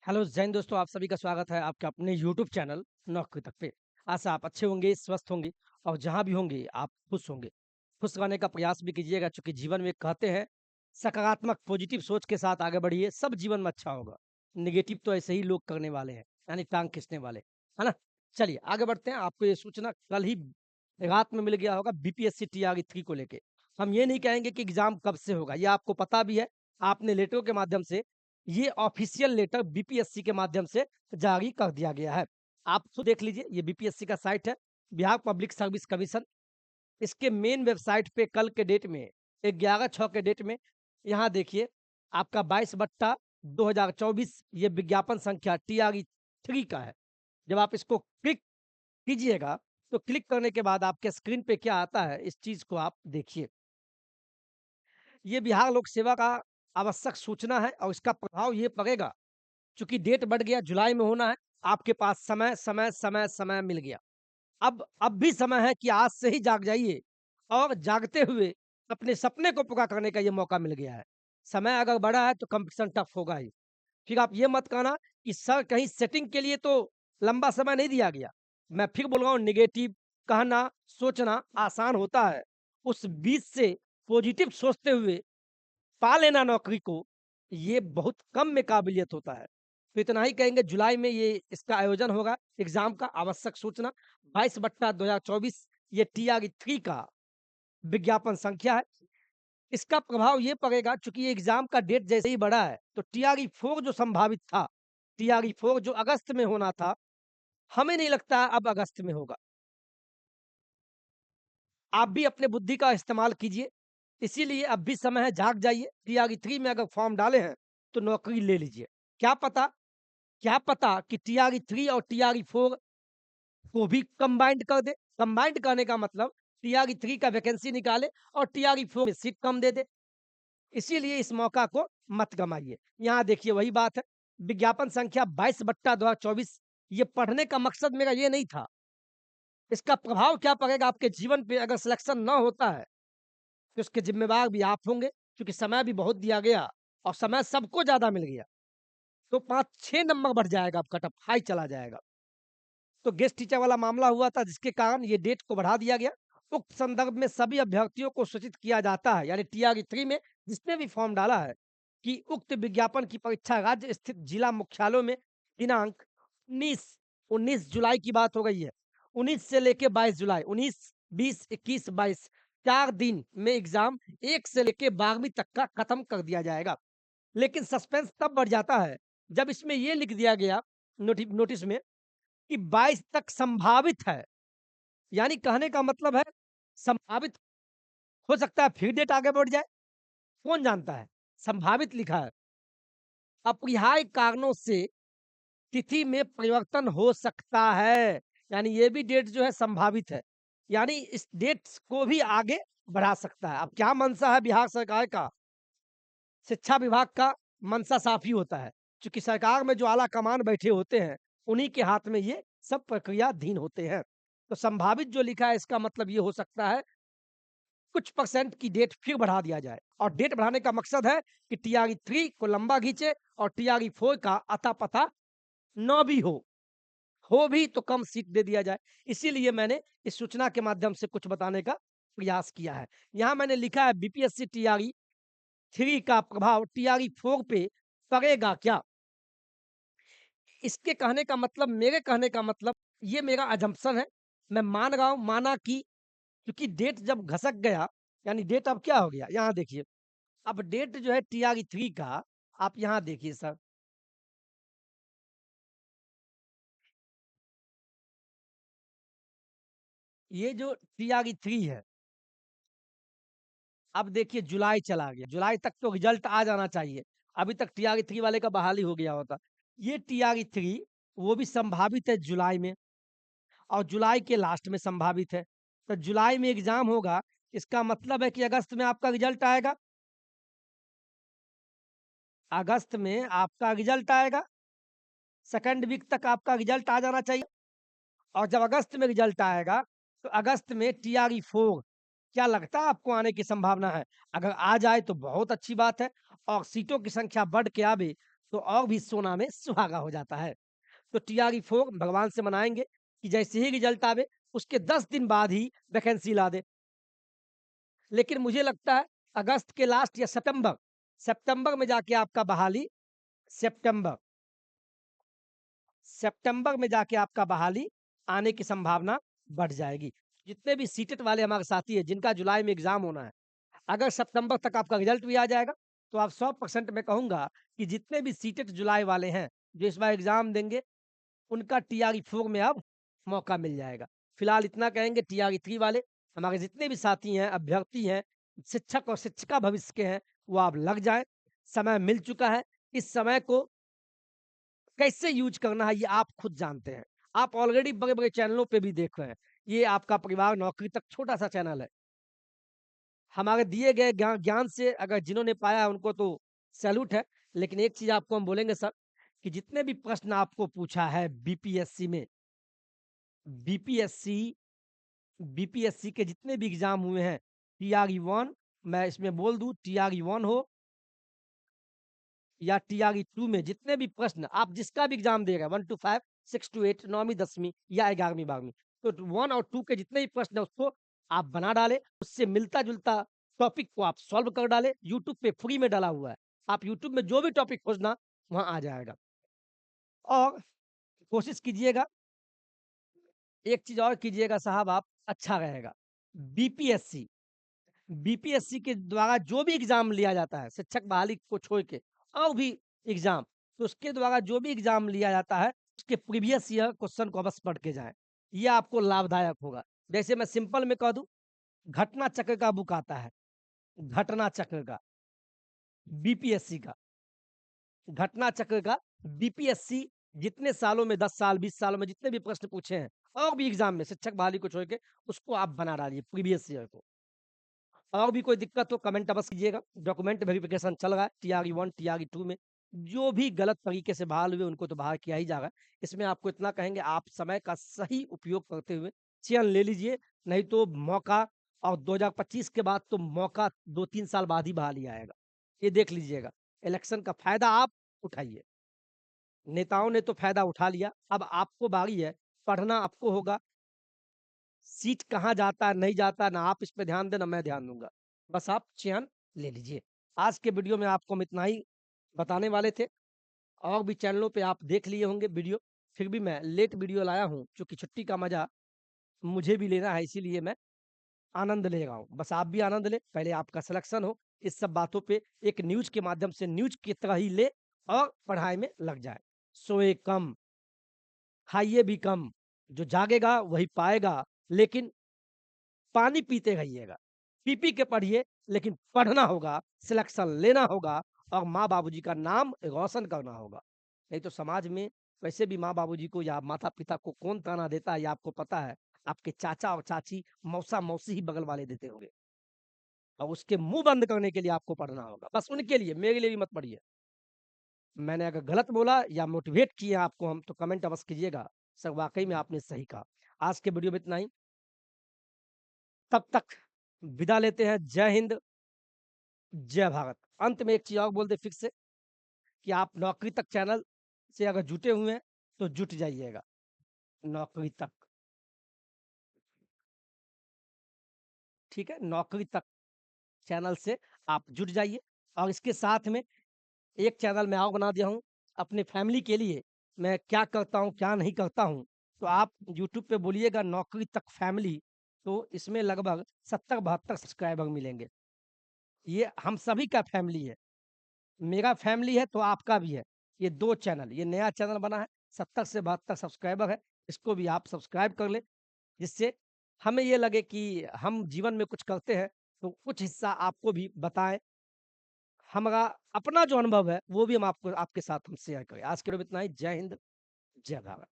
Hello Jain दोस्तों, आप सभी का स्वागत है आपके अपने यूट्यूब चैनल नौकरी तक पे। आशा आप अच्छे होंगे, स्वस्थ होंगे और जहाँ भी होंगे आप खुश होंगे। खुश रहने का प्रयास भी कीजिएगा, क्योंकि जीवन में कहते हैं सकारात्मक पॉजिटिव सोच के साथ आगे बढ़िए, सब जीवन में अच्छा होगा। नेगेटिव तो ऐसे ही लोग करने वाले हैं, यानी टांग खींचने वाले, है ना? चलिए आगे बढ़ते हैं। आपको ये सूचना कल ही रात में मिल गया होगा बीपीएससी टीआरई 3 को लेके। हम ये नहीं कहेंगे कि एग्जाम कब से होगा, ये आपको पता भी है। आपने लेटरों के माध्यम से ये ऑफिशियल लेटर बीपीएससी के माध्यम से जारी कर दिया गया है। आप खुद देख लीजिए, ये बीपीएससी का साइट है, बिहार पब्लिक सर्विस कमीशन। इसके मेन वेबसाइट पे कल के डेट में 11/6 के डेट में यहाँ देखिए आपका 22/2024 ये विज्ञापन संख्या टीआरई 3 का है। जब आप इसको क्लिक कीजिएगा तो क्लिक करने के बाद आपके स्क्रीन पे क्या आता है, इस चीज को आप देखिए। ये बिहार लोक सेवा का आवश्यक सूचना है और इसका प्रभाव ये पड़ेगा, चूँकि डेट बढ़ गया, जुलाई में होना है, आपके पास समय, समय, समय, समय मिल गया। अब भी समय है कि आज से ही जाग जाइए और जागते हुए अपने सपने को पूरा करने का ये मौका मिल गया है। समय अगर बढ़ा है तो कॉम्पिटिशन टफ होगा ही। फिर आप ये मत कहना कि सर कहीं सेटिंग के लिए तो लंबा समय नहीं दिया गया। मैं फिर बोल रहा हूँ, नेगेटिव कहना, सोचना आसान होता है। उस बीच से पॉजिटिव सोचते हुए पा लेना नौकरी को, ये बहुत कम में काबिलियत होता है। तो इतना ही कहेंगे, जुलाई में ये इसका आयोजन होगा, एग्ज़ाम का आवश्यक सूचना 22/2024 ये टीआरई 3 का विज्ञापन संख्या है। इसका प्रभाव ये पड़ेगा, चूँकि ये एग्ज़ाम का डेट जैसे ही बढ़ा है, तो टीआरई 4 जो संभावित था, टीआरई 4 जो अगस्त में होना था, हमें नहीं लगता अब अगस्त में होगा। आप भी अपने बुद्धि का इस्तेमाल कीजिए, इसीलिए अब भी समय है, जाग जाइए। टीआरई 3 में अगर फॉर्म डाले हैं, तो नौकरी ले लीजिए। क्या पता क्या पता कि टीआरई 3 और टीआरई 4 को भी कंबाइंड कर दे। कंबाइंड करने का मतलब टीआरई 3 का वैकेंसी निकाले और टीआरई 4 में सीट कम दे दे। इसीलिए इस मौका को मत गँवाइए। यहाँ देखिए वही बात है, विज्ञापन संख्या 22/2024 ये पढ़ने का मकसद मेरा ये नहीं था। इसका प्रभाव क्या पड़ेगा आपके जीवन पे अगर सिलेक्शन ना होता है, तो उसके ज़िम्मेवार भी आप होंगे, क्योंकि समय भी बहुत दिया गया और समय सबको ज़्यादा मिल गया। तो 5-6 नंबर बढ़ जाएगा, अब कट ऑफ हाई चला जाएगा। तो गेस्ट टीचर वाला मामला हुआ था, जिसके कारण ये डेट को बढ़ा दिया गया। उक्त संदर्भ में सभी अभ्यर्थियों को सूचित किया जाता है, यानी टीआरई 3 में जिसने भी फॉर्म डाला है, कि उक्त विज्ञापन की परीक्षा राज्य स्थित जिला मुख्यालयों में दिनांक 19 जुलाई की बात हो गई है। 19 से लेके 22 जुलाई, 19, 20, 21, 22 4 दिन में एग्ज़ाम 1 से लेके 12वीं तक का खत्म कर दिया जाएगा। लेकिन सस्पेंस तब बढ़ जाता है, जब इसमें ये लिख दिया गया नोटिस में कि 22 तक संभावित है। यानी कहने का मतलब है, संभावित हो सकता है फिर डेट आगे बढ़ जाए, कौन जानता है? संभावित लिखा है। अपरिहार्य कारणों से तिथि में परिवर्तन हो सकता है, यानी ये भी डेट जो है संभावित है। यानी इस डेट्स को भी आगे बढ़ा सकता है। अब क्या मंशा है बिहार सरकार का? शिक्षा विभाग का मंशा साफ ही होता है। चूँकि सरकार में जो आला कमान बैठे होते हैं, उन्हीं के हाथ में ये सब प्रक्रियाधीन होते हैं। तो संभावित जो लिखा है, इसका मतलब ये हो सकता है कुछ परसेंट की डेट फिर बढ़ा दिया जाए, और डेट बढ़ाने का मकसद है कि टीआरई 3 को लंबा खींचे और टीआरई 4 का अता-पता ना भी हो भी तो कम सीट दे दिया जाए। इसीलिए मैंने इस सूचना के माध्यम से कुछ बताने का प्रयास किया है। यहाँ मैंने लिखा है बीपीएससी टीआरई 3 का प्रभाव टीआरई 4 पे पड़ेगा क्या? इसके कहने का मतलब, मेरे कहने का मतलब, ये मेरा असम्पशन है। मैं मान रहा हूँ, माना कि क्योंकि डेट जब घसक गया, यानी डेट अब क्या हो गया? यहाँ देखिए, अब डेट जो है टीआरई 3 का, आप यहाँ देखिए सर, ये जो टीआरई 3 है, अब देखिए जुलाई चला गया, जुलाई तक तो रिजल्ट आ जाना चाहिए। अभी तक टीआरई 3 वाले का बहाली हो गया होता। ये टीआरई 3 वो भी संभावित है जुलाई में, और जुलाई के लास्ट में संभावित है। तो जुलाई में एग्ज़ाम होगा, इसका मतलब है कि अगस्त में आपका रिजल्ट आएगा। अगस्त में आपका रिजल्ट आएगा, सेकंड वीक तक आपका रिजल्ट आ जाना चाहिए। और जब अगस्त में रिजल्ट आएगा, तो अगस्त में टीआरई 4 क्या लगता है आपको आने की संभावना है? अगर आ जाए तो बहुत अच्छी बात है, और सीटों की संख्या बढ़ के आवे, तो और भी सोना में सुहागा हो जाता है। तो टीआरई 4 भगवान से मनाएँगे कि जैसे ही रिजल्ट आवे, उसके 10 दिन बाद ही वैकेंसी ला दे। लेकिन मुझे लगता है अगस्त के लास्ट या सितंबर, सितंबर में जाके आपका बहाली सितंबर सितंबर में जाके आपका बहाली आने की संभावना बढ़ जाएगी। जितने भी सीटेट वाले हमारे साथी हैं, जिनका जुलाई में एग्ज़ाम होना है, अगर सितंबर तक आपका रिजल्ट भी आ जाएगा, तो आप 100% मैं कहूँगा कि जितने भी सीटेट जुलाई वाले हैं, जो इस बार एग्ज़ाम देंगे, उनका टीआरई 4 में अब मौका मिल जाएगा। फिलहाल इतना कहेंगे टीआरई 3 वाले, हमारे जितने भी साथी हैं, अभ्यर्थी हैं, शिक्षक और शिक्षिका भविष्य के हैं, वो आप लग जाएँ, समय मिल चुका है। इस समय को कैसे यूज़ करना है ये आप खुद जानते हैं। आप ऑलरेडी बड़े-बड़े चैनलों पे भी देख रहे हैं। ये आपका परिवार नौकरी तक छोटा-सा चैनल है। हमारे दिए गए ज्ञान से अगर जिन्होंने पाया है उनको तो सैल्यूट है। लेकिन एक चीज़ आपको हम बोलेंगे सर कि जितने भी प्रश्न आपको पूछा है बीपीएससी में, बीपीएससी बीपीएससी के जितने भी एग्ज़ाम हुए हैं, टीआरई 1 मैं इसमें बोल दूँ टीआरई 1 हो या टीआरई 2 में जितने भी प्रश्न आप जिसका भी एग्ज़ाम दे रहे हैं 1 टू 5, 6 टू 8 9वीं 10वीं या 11वीं 12वीं तो 1 और 2 के जितने भी प्रश्न हैं उसको आप बना डालें, उससे मिलता-जुलता टॉपिक को आप सॉल्व कर डालें, यूट्यूब पे फ्री में डला हुआ है। आप यूट्यूब में जो भी टॉपिक खोजना वहाँ आ जाएगा। और कोशिश कीजिएगा, एक चीज़ और कीजिएगा साहब आप अच्छा रहेगा। बीपीएससी बीपीएससी के द्वारा जो भी एग्ज़ाम लिया जाता है, शिक्षक बहाली को छोड़ के और भी एग्ज़ाम, तो उसके द्वारा जो भी एग्ज़ाम लिया जाता है, उसके प्रीवियस ईयर क्वेश्चन को अवश्य पढ़ के जाएँ। ये आपको लाभदायक होगा। जैसे मैं सिंपल में कह दूँ, घटना चक्र का बुक आता है, घटना चक्र का, बीपीएससी का। घटना चक्र का बीपीएससी जितने सालों में 10 साल, 20 सालों में जितने भी प्रश्न पूछे हैं और भी एग्ज़ाम में शिक्षक बहाली को छोड़ के, उसको आप बना डालिए प्रीवियस ईयर को। और भी कोई दिक्कत हो कमेंट अवश्य कीजिएगा। डॉक्यूमेंट वेरिफिकेशन चल रहा है टीआरई 1, टीआरई 2 में। जो भी गलत तरीके से बहाल हुए उनको तो बाहर किया ही जा रहा है। इसमें आपको इतना कहेंगे आप समय का सही उपयोग करते हुए चयन ले लीजिए, नहीं तो मौका और 2025 के बाद तो मौका 2-3 साल बाद ही बहाली आएगा। ये देख लीजिएगा। इलेक्शन का फ़ायदा आप उठाइए। नेताओं ने तो फ़ायदा उठा लिया, अब आपको बारी है, पढ़ना आपको होगा। सीट कहाँ जाता है, नहीं जाता, ना आप इस पे ध्यान दें, ना मैं ध्यान दूँगा। बस आप चयन ले लीजिए। आज के वीडियो में आपको हम इतना ही बताने वाले थे। और भी चैनलों पे आप देख लिए होंगे वीडियो, फिर भी मैं लेट वीडियो लाया हूँ, चूँकि छुट्टी का मज़ा मुझे भी लेना है, इसीलिए मैं आनंद ले रहा हूँ। बस आप भी आनंद लें, पहले आपका सिलेक्शन हो, इस सब बातों पे एक न्यूज़ के माध्यम से न्यूज़ की तरह ही ले और पढ़ाई में लग जाए। सोए कम, खाइए भी कम, जो जागेगा वही पाएगा, लेकिन पानी पीते रहिएगा। पी-पी के पढ़िए, लेकिन पढ़ना होगा, सिलेक्शन लेना होगा और माँ-बाबूजी का नाम रोशन करना होगा। नहीं तो समाज में वैसे भी माँ-बाबूजी को या माता-पिता को कौन ताना देता है, ये आपको पता है। आपके चाचा और चाची, मौसा-मौसी ही बगल वाले देते होंगे और उसके मुँह बंद करने के लिए आपको पढ़ना होगा। बस उनके लिए, मेरे लिए भी मत पढ़िए। मैंने अगर गलत बोला या मोटिवेट किए आपको हम, तो कमेंट अवश्य कीजिएगा। सर वाक़ई में आपने सही कहा। आज के वीडियो में इतना ही। तब तक विदा लेते हैं। जय हिंद, जय भारत। अंत में एक चीज़ और बोल दें फिर से कि आप नौकरी तक चैनल से अगर जुटे हुए हैं, तो जुट जाइएगा, नौकरी तक, ठीक है? नौकरी तक चैनल से आप जुट जाइए और इसके साथ में एक चैनल मैं और बना दिया हूँ, अपने फैमिली के लिए, मैं क्या करता हूँ, क्या नहीं करता हूँ। तो आप यूट्यूब पे बोलिएगा नौकरी तक फैमिली, तो इसमें लगभग 70-72 सब्सक्राइबर मिलेंगे। ये हम सभी का फैमिली है। मेरा फैमिली है तो आपका भी है। ये 2 चैनल, ये नया चैनल बना है, 70 से 72 सब्सक्राइबर है, इसको भी आप सब्सक्राइब कर लें, जिससे हमें ये लगे कि हम जीवन में कुछ करते हैं, तो कुछ हिस्सा आपको भी बताएँ। हमारा अपना जो अनुभव है, वो भी हम आपको आपके साथ हम शेयर करें। आज के लिए इतना ही। जय हिंद, जय भारत।